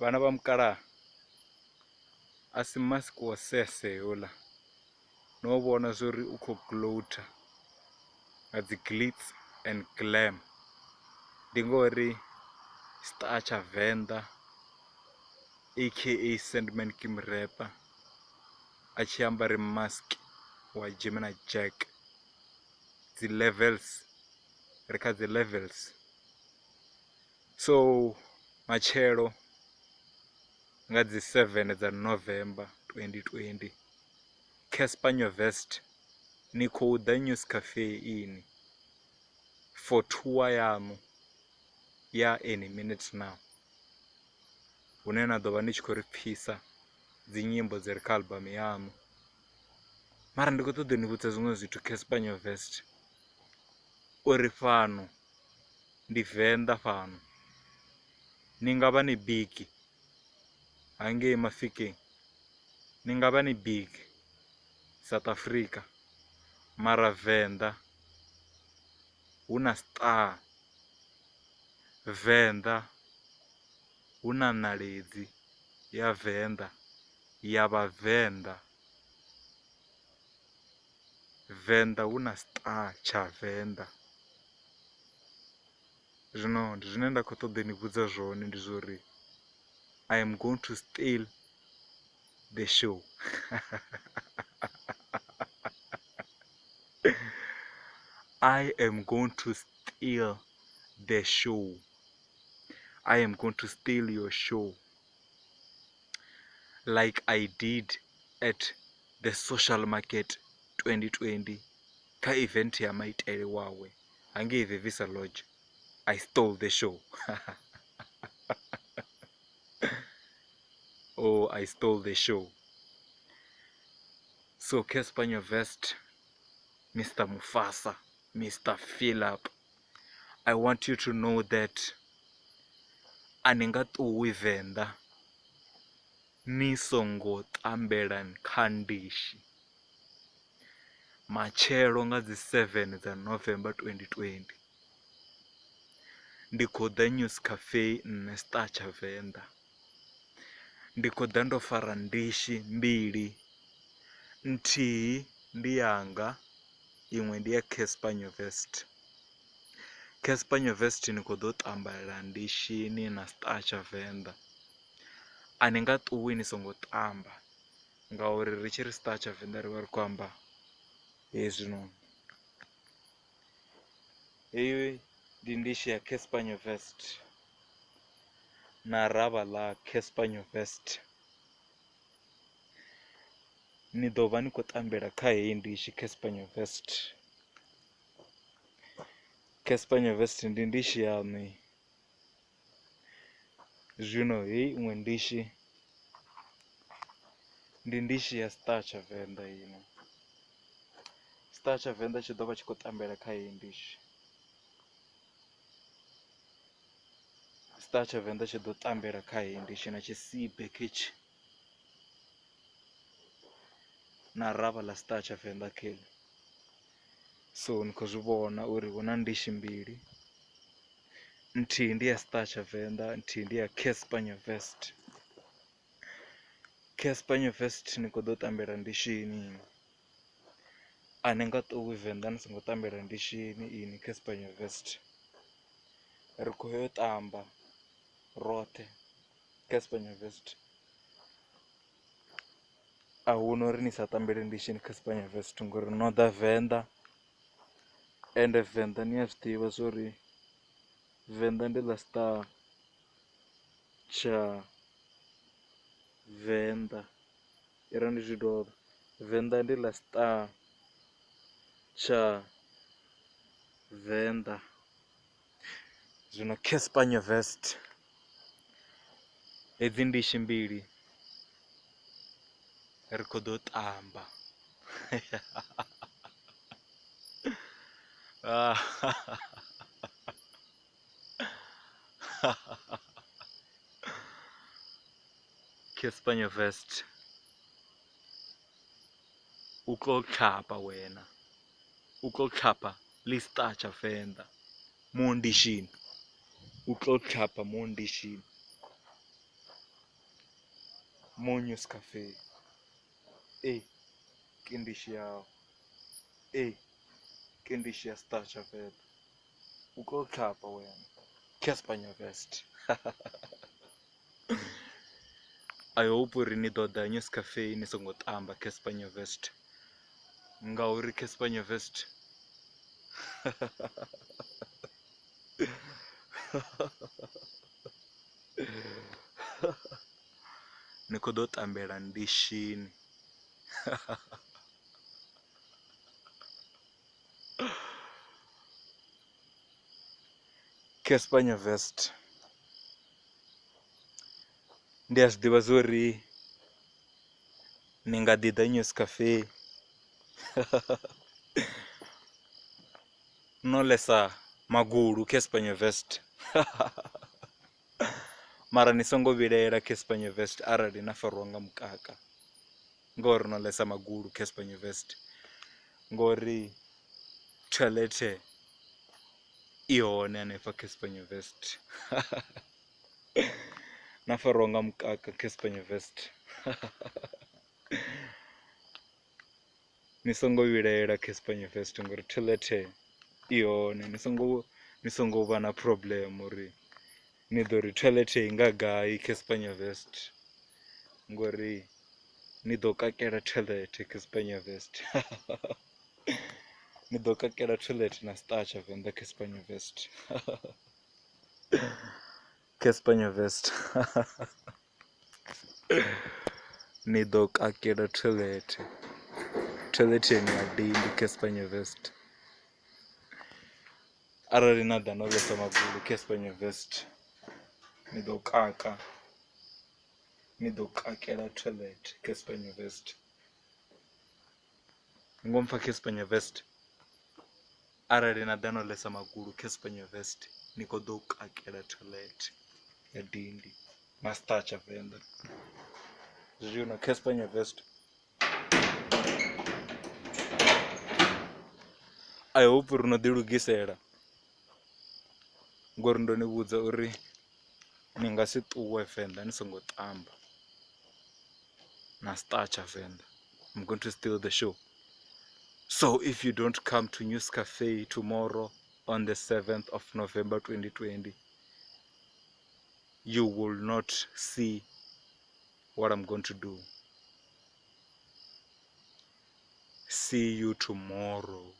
Vana va mukala asi mask wa sese yola no vona zuri u khou gloata nga dzi glitz and glam ndi ngori Tsha Venda aka Sandman Kim rapper a tshi ambari mask wa Gemini Jack dzi levels ri kha dzi levels. So matshelo nga dzi 7 dza November 2020 Cassper Nyovest ni khou ḓa news cafe ini for tour yanu ya any minute now, hune na ḓovha ni tshi khou ri pfhisa dzi nyimbo dzi re kha album yanu. Mara ndi khou ṱoḓa ni vhudza zwiṅwe zwithu Cassper Nyovest uri fhano ndi Venḓa, fhano ni nga vha ni big hangei Mafikeng, ni nga vha ni big South Africa, mara Venḓa hu na star. Venḓa hu na ṋaledzi ya Venḓa ya vhavenḓa. Venḓa hu na star Tsha Venda. Zwino ndi zwine nda khou ṱoḓa ni vhudza zwone ndi zwori I am going to steal the show. I am going to steal the show. I am going to steal your show like I did at the social market 2020 kha event ya maitele wawe hangei the Visa Lodge. I stole the show. Oh, I stole the show. So Cassper Nyovest, Mr. Mufasa, Mr. Philip, I want you to know that aninga ṱuwi Venḓa ni songo ṱambela kha ndishi. Matshelo nga dzi 7 dza November 2020 ndi khou ḓa news cafe nne Tsha Venda. Ndi khou ḓa ndo fara ndishi mbili, nthihi ndi yanga, iṅwe ndi ya Cassper Nyovest. Cassper Nyovest ni khou ḓo ṱambalela ndishini na Tsha Venda. A ni nga ṱuwi ni songo ṱamba ngauri ri tshi ri Tsha Venda ri vha ri khou amba hezwi noni. Heyi ndi ndishi ya Cassper Nyovest na ravha ḽa Cassper Nyovest. Ni ḓo vha ni khou ṱambela kha heyi ndishi Cassper Nyovest. Cassper Nyovest ndi ndishi yaṋu. Zwino heyi iṅwe ndishi ndi ndishi ya Tsha Venda ino. Tsha Venda tshi ḓo vha tshi khou ṱambela kha heyi ndishi. Tsha Venda tshi ḓo ṱambela kha heyi ndishi na tshisibe khetshi na ravha ḽa Tsha Venda kheḽi. So ni khou zwi vhona uri hu na ndishi mbili, nthihi ndi ya Tsha Venda, nthihi ndi ya Cassper Nyovest. Cassper Nyovest ni khou ḓo ṱambela ndishini ini. A ni nga ṱuwi Venḓa ni songo ṱambela ndishini ini Cassper Nyovest. Ri khou yo ṱamba roṱhe Cassper Nyovest. A hu na uri ni sa ṱambele ndishini Cassper Nyovest ngori no ḓa Venḓa, ende Venḓa ni a zwi ḓivha zwori Venḓa ndi ḽa star Tsha Venda. Ira ndi zwi dovha, Venḓa ndi ḽa star Tsha Venda. Zwino Cassper Nyovest hedzi ndishi mbili ri khou ḓo ṱamba. Cassper Nyovest u khou tlhapa wena, u khou tlhapa ḽi Tsha Venda mo ndishini, u khou tlhapa mo ndishini. Monyos Cafe. Kindishi yao. Kindishi ya Tsha Venda. Uko kapa wena. Cassper Nyovest. I hope uri do da Nyovest Cafe ni songo tamba Cassper Nyovest. Ngauri Cassper Nyovest. Niko do tambela ndishini. Cassper Nyovest. Ndi azwiḓivha zwori ni nga ḓi ḓa Nyovest Cafe no lesa magulu Cassper Nyovest. Mara ni songo vhilela Cassper Nyovest arali na farwa nga mukaka ngori no lesa magulu Cassper Nyovest ngori toilet i hone hanefha Cassper Nyovest. Na farwa nga mukaka Cassper Nyovest. Ni songo vhilela Cassper Nyovest ngori toilet i hone, ni songo vha na problem uri ni ḓo ri toilet i nga gai Cassper Nyovest ngori ni ḓo kakela toilet Cassper Nyovest. Ni ḓo kakela toilet na Tsha Venda Cassper Nyovest. Cassper Nyovest. Ni ḓo kakela toilet ni ya dindi Cassper Nyovest. Arali na ḓa no lesa magulu Cassper Nyovest ni ḓo kaka, ni ḓo kakela toilet Cassper Nyovest. Ngo mpfa Cassper Nyovest. Arali na ḓa no lesa magulu Cassper Nyovest ni khou ḓo kakela toilet ya dindi na Tsha Venda. Zwino Cassper Nyovest. I hope uri no ḓi lugisela ngori ndo ni vhudza uri ni nga si ṱuwe Venḓa ni songo tamba na Tsha Venda. I'm going to steal the show. So if you don't come to Nyovest Cafe tomorrow on the 7th of November 2020, you will not see what I'm going to do. See you tomorrow.